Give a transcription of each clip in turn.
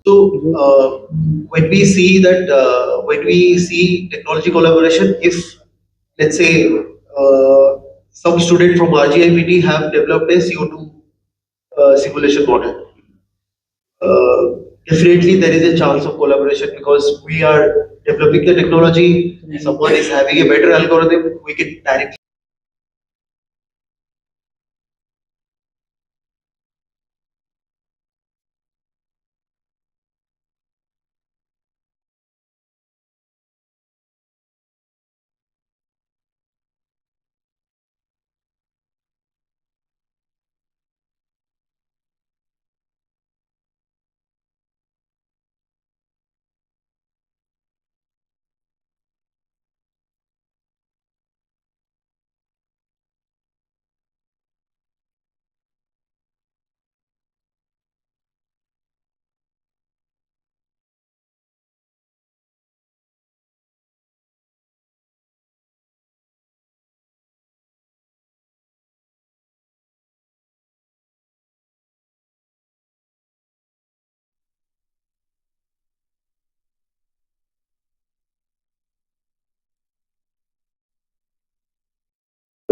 So when we see technology collaboration, if let's say some student from RGIPT have developed a CO2 simulation model, definitely there is a chance of collaboration because we are developing the technology. Someone is having a better algorithm. We can directly.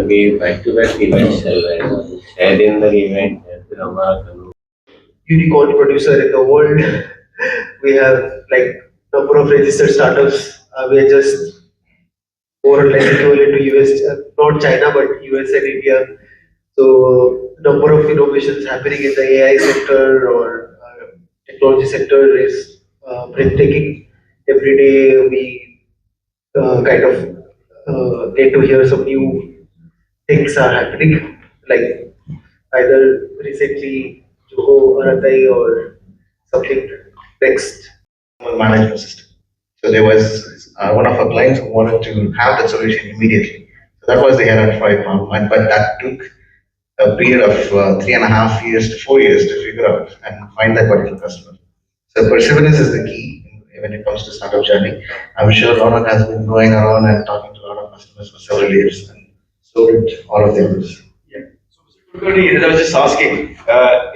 Give back-to-back events shared in the event Unicorn producer in the world. We have like number of registered startups. We are just more or less equivalent to US, not China, but US and India. So number of innovations happening in the AI sector or technology sector is breathtaking. Every day we kind of get to hear some new things are happening, like either recently Joho Aratai or something next. Management system. So there was one of our clients who wanted to have that solution immediately. So that was the NR5 one, but that took a period of 3.5 years to 4 years to figure out and find that particular customer. So perseverance is the key when it comes to startup journey. I'm sure Ronak has been going around and talking to a lot of customers for several years, and so did all of the others. Yeah. So, Mr. Kulkarni, I was just asking,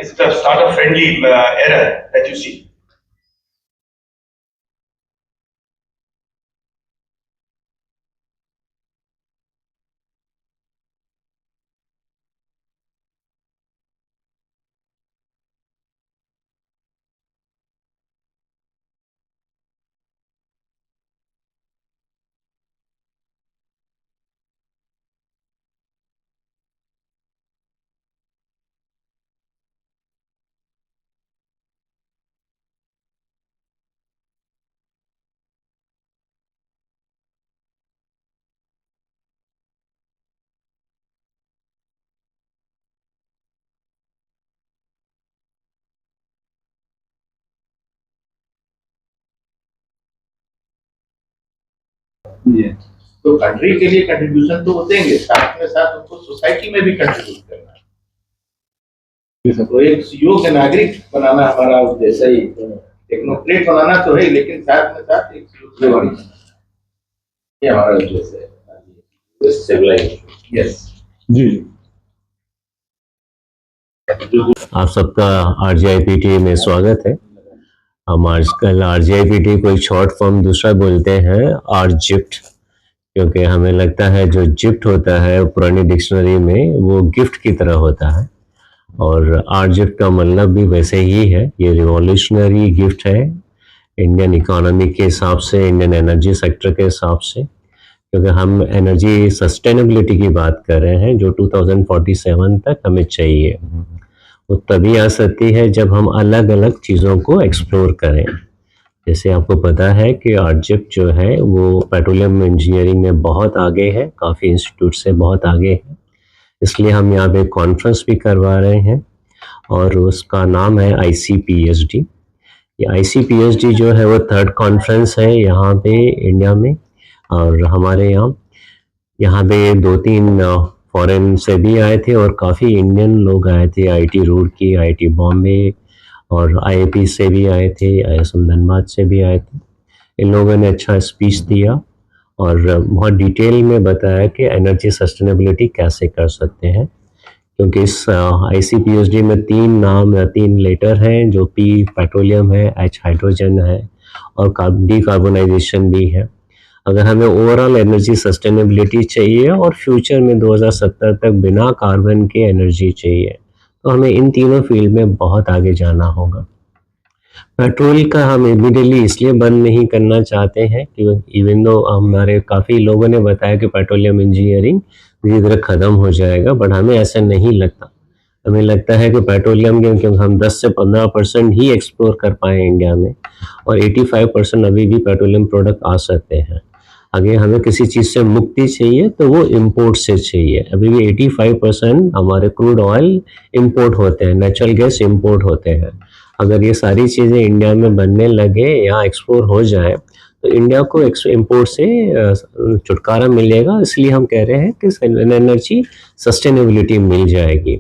is it a startup friendly era that you see? ये तो country के लिए contribution तो होते हैं, साथ में साथ उनको सोसाइटी में भी कंट्रीब्यूट करना है। तो एक योग्य नागरिक बनाना हमारा उद्देश्य ही, टेक्नोक्रेट बनाना तो है, लेकिन साथ में साथ एक योग्य नागरिक बनाना, ये हमारा उद्देश्य है। सिविलाइजेशन, यस जी। आप सबका RGIPT में स्वागत है। हम आजकल RGIPT को एक शॉर्ट फॉर्म दूसरा बोलते हैं RGIPT, क्योंकि हमें लगता है जो जिप्ट होता है पुरानी डिक्शनरी में वो गिफ्ट की तरह होता है, और RGIPT का मतलब भी वैसे ही है। ये रिवॉल्यूशनरी गिफ्ट है इंडियन इकोनॉमी के हिसाब से, इंडियन एनर्जी सेक्टर के हिसाब से, क्योंकि हम एनर्जी सस्टेनेबिलिटी की बात कर रहे हैं जो 2047 तक हमें चाहिए। वो तभी आ सकती है जब हम अलग अलग चीज़ों को एक्सप्लोर करें। जैसे आपको पता है कि RGIPT जो है वो पेट्रोलियम इंजीनियरिंग में बहुत आगे है, काफ़ी इंस्टीट्यूट से बहुत आगे है, इसलिए हम यहाँ पे कॉन्फ्रेंस भी करवा रहे हैं। और उसका नाम है ICPSD। ये ICPSD जो है वो 3rd कॉन्फ्रेंस है यहाँ पे इंडिया में, और हमारे यहाँ पे 2-3 फॉरेन से भी आए थे और काफ़ी इंडियन लोग आए थे, IIT रुड़की, IIT बॉम्बे और IIP से भी आए थे, ISM धनबाद से भी आए थे। इन लोगों ने अच्छा स्पीच दिया और बहुत डिटेल में बताया कि एनर्जी सस्टेनेबिलिटी कैसे कर सकते हैं, क्योंकि इस ICPSD में 3 नाम या 3 लेटर हैं, जो P पेट्रोलियम है, H हाइड्रोजन है और डिकार्बोनाइजेशन भी है। अगर हमें ओवरऑल एनर्जी सस्टेनेबिलिटी चाहिए और फ्यूचर में 2070 तक बिना कार्बन के एनर्जी चाहिए, तो हमें इन तीनों फील्ड में बहुत आगे जाना होगा। पेट्रोल का हम इमीडिएटली इसलिए बंद नहीं करना चाहते हैं कि इवन दो हमारे काफ़ी लोगों ने बताया कि पेट्रोलियम इंजीनियरिंग धीरे धीरे ख़त्म हो जाएगा, बट हमें ऐसा नहीं लगता। हमें लगता है कि पेट्रोलियम के क्योंकि हम 10 से 15% ही एक्सप्लोर कर पाए इंडिया में, और 85% अभी भी पेट्रोलियम प्रोडक्ट आ सकते हैं। अगर हमें किसी चीज़ से मुक्ति चाहिए तो वो इम्पोर्ट से चाहिए। अभी भी 85% हमारे क्रूड ऑयल इम्पोर्ट होते हैं, नेचुरल गैस इम्पोर्ट होते हैं। अगर ये सारी चीज़ें इंडिया में बनने लगे या एक्सप्लोर हो जाए तो इंडिया को इम्पोर्ट से छुटकारा मिलेगा। इसलिए हम कह रहे हैं कि एनर्जी सस्टेनेबिलिटी मिल जाएगी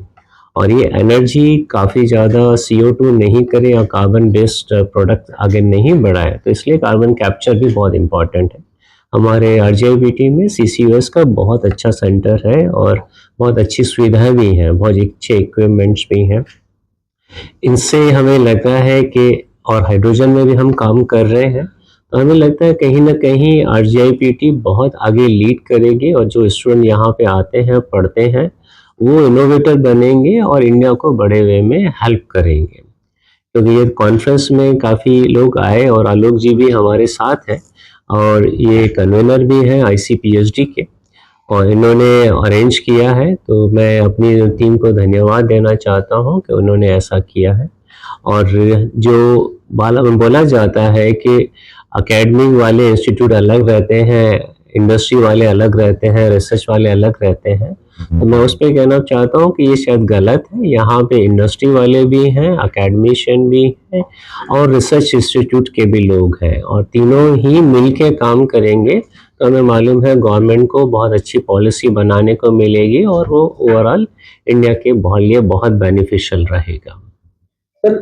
और ये एनर्जी काफ़ी ज़्यादा CO2 नहीं करे या कार्बन बेस्ड प्रोडक्ट आगे नहीं बढ़ाए, तो इसलिए कार्बन कैप्चर भी बहुत इम्पॉर्टेंट है। हमारे RJIPT में CCUS का बहुत अच्छा सेंटर है और बहुत अच्छी सुविधाएं भी हैं, बहुत अच्छे इक्विपमेंट्स भी हैं। इनसे हमें लगता है कि, और हाइड्रोजन में भी हम काम कर रहे हैं, तो हमें लगता है कहीं ना कहीं RJIPT बहुत आगे लीड करेगी और जो स्टूडेंट यहाँ पे आते हैं पढ़ते हैं वो इनोवेटर बनेंगे और इंडिया को बड़े वे में हेल्प करेंगे। क्योंकि ये कॉन्फ्रेंस में काफ़ी लोग आए और आलोक जी भी हमारे साथ हैं और ये कन्वेनर भी हैं ICPSD के, और इन्होंने अरेंज किया है, तो मैं अपनी टीम को धन्यवाद देना चाहता हूँ कि उन्होंने ऐसा किया है। और जो बोला जाता है कि एकेडमिक वाले इंस्टीट्यूट अलग रहते हैं, इंडस्ट्री वाले अलग रहते हैं, रिसर्च वाले अलग रहते हैं, तो मैं उस पर कहना चाहता हूँ कि ये शायद गलत है। यहाँ पे इंडस्ट्री वाले भी हैं, एकेडमिशियन भी हैं और रिसर्च इंस्टीट्यूट के भी लोग हैं, और तीनों ही मिलके काम करेंगे तो हमें मालूम है गवर्नमेंट को बहुत अच्छी पॉलिसी बनाने को मिलेगी और वो ओवरऑल इंडिया के लिए बहुत बेनिफिशियल रहेगा। सर,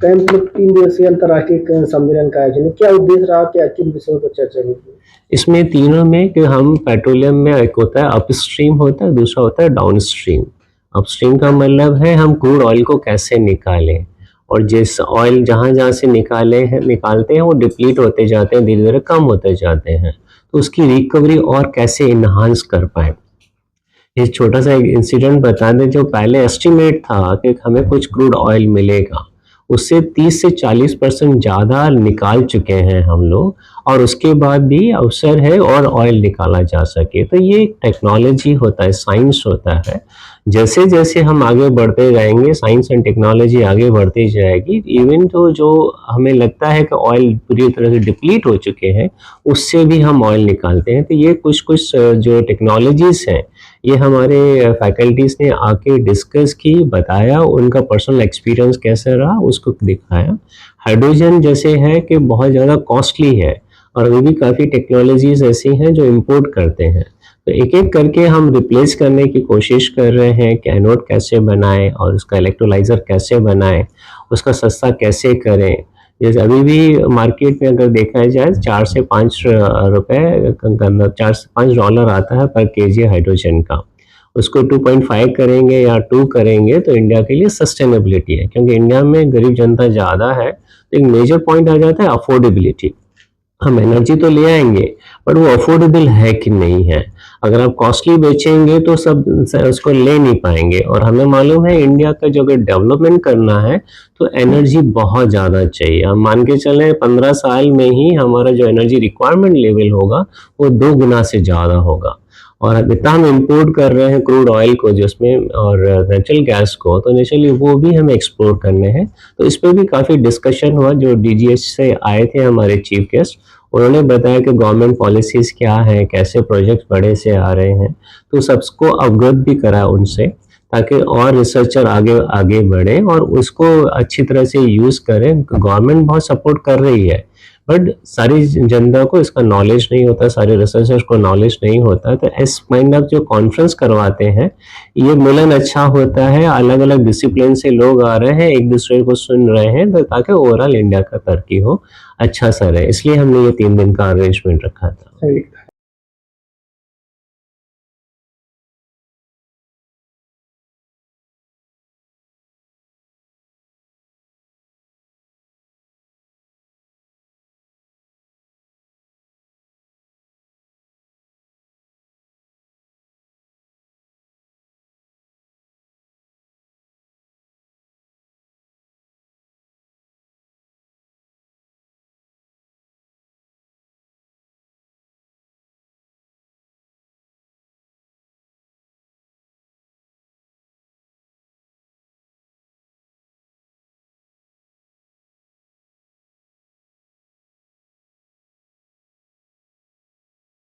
कैंप में 3 दिवसीय अंतर्राष्ट्रीय सम्मेलन का आयोजन है, क्या उद्देश्य रहा, क्या किन विषयों पर चर्चा हुई? इसमें तीनों में कि हम पेट्रोलियम में एक होता है अपस्ट्रीम होता है, दूसरा होता है डाउनस्ट्रीम। अपस्ट्रीम का मतलब है हम क्रूड ऑयल को कैसे निकालें, और जिस ऑयल जहाँ से निकालते हैं वो डिप्लीट होते जाते हैं, धीरे धीरे कम होते जाते हैं, तो उसकी रिकवरी और कैसे इन्हांस कर पाए। ये छोटा सा एक इंसिडेंट बता दें, जो पहले एस्टिमेट था कि हमें कुछ क्रूड ऑयल मिलेगा, उससे 30 से 40% ज़्यादा निकाल चुके हैं हम लोग, और उसके बाद भी अवसर है और ऑयल निकाला जा सके। तो ये टेक्नोलॉजी होता है, साइंस होता है। जैसे जैसे हम आगे बढ़ते जाएंगे, साइंस एंड टेक्नोलॉजी आगे बढ़ती जाएगी, इवन तो जो हमें लगता है कि ऑयल पूरी तरह से डिप्लीट हो चुके हैं उससे भी हम ऑयल निकालते हैं। तो ये कुछ कुछ जो टेक्नोलॉजीज़ हैं ये हमारे फैकल्टीज़ ने आके डिस्कस की, बताया, उनका पर्सनल एक्सपीरियंस कैसा रहा उसको दिखाया। हाइड्रोजन जैसे है कि बहुत ज़्यादा कॉस्टली है और अभी भी काफ़ी टेक्नोलॉजीज़ ऐसी हैं जो इंपोर्ट करते हैं, तो एक एक करके हम रिप्लेस करने की कोशिश कर रहे हैं कि एनोड कैसे बनाएं और उसका इलेक्ट्रोलाइज़र कैसे बनाएं, उसका सस्ता कैसे करें। जैसे अभी भी मार्केट में अगर देखा जाए 4 से 5 रुपए, 4 से 5 डॉलर आता है पर केजी हाइड्रोजन का। उसको 2.5 करेंगे या 2 करेंगे तो इंडिया के लिए सस्टेनेबिलिटी है, क्योंकि इंडिया में गरीब जनता ज़्यादा है, तो एक मेजर पॉइंट आ जाता है अफोर्डेबिलिटी। हम एनर्जी तो ले आएंगे बट वो अफोर्डेबल है कि नहीं है। अगर आप कॉस्टली बेचेंगे तो सब उसको ले नहीं पाएंगे, और हमें मालूम है इंडिया का जो अगर डेवलपमेंट करना है तो एनर्जी बहुत ज़्यादा चाहिए। हम मान के चलें 15 साल में ही हमारा जो एनर्जी रिक्वायरमेंट लेवल होगा वो 2 गुना से ज़्यादा होगा, और अब इतना हम इंपोर्ट कर रहे हैं क्रूड ऑयल को जिसमें और नेचुरल गैस को, तो नेचुरली वो भी हमें एक्सप्लोर करने हैं। तो इस पर भी काफ़ी डिस्कशन हुआ। जो DGH से आए थे हमारे चीफ गेस्ट, उन्होंने बताया कि गवर्नमेंट पॉलिसीज़ क्या हैं, कैसे प्रोजेक्ट्स बड़े से आ रहे हैं, तो सबको अवगत भी करा उनसे, ताकि और रिसर्चर आगे आगे बढ़े और उसको अच्छी तरह से यूज करें। गवर्नमेंट बहुत सपोर्ट कर रही है, बट सारी जनता को इसका नॉलेज नहीं होता, सारे रिसर्चर्स को नॉलेज नहीं होता। तो इस काइंड ऑफ जो कॉन्फ्रेंस करवाते हैं, ये मिलन अच्छा होता है, अलग अलग डिसिप्लिन से लोग आ रहे हैं, एक दूसरे को सुन रहे हैं, तो ताकि ओवरऑल इंडिया का तरक्की हो, अच्छा सा रहे। इसलिए हमने ये 3 दिन का अरेंजमेंट रखा था। सही।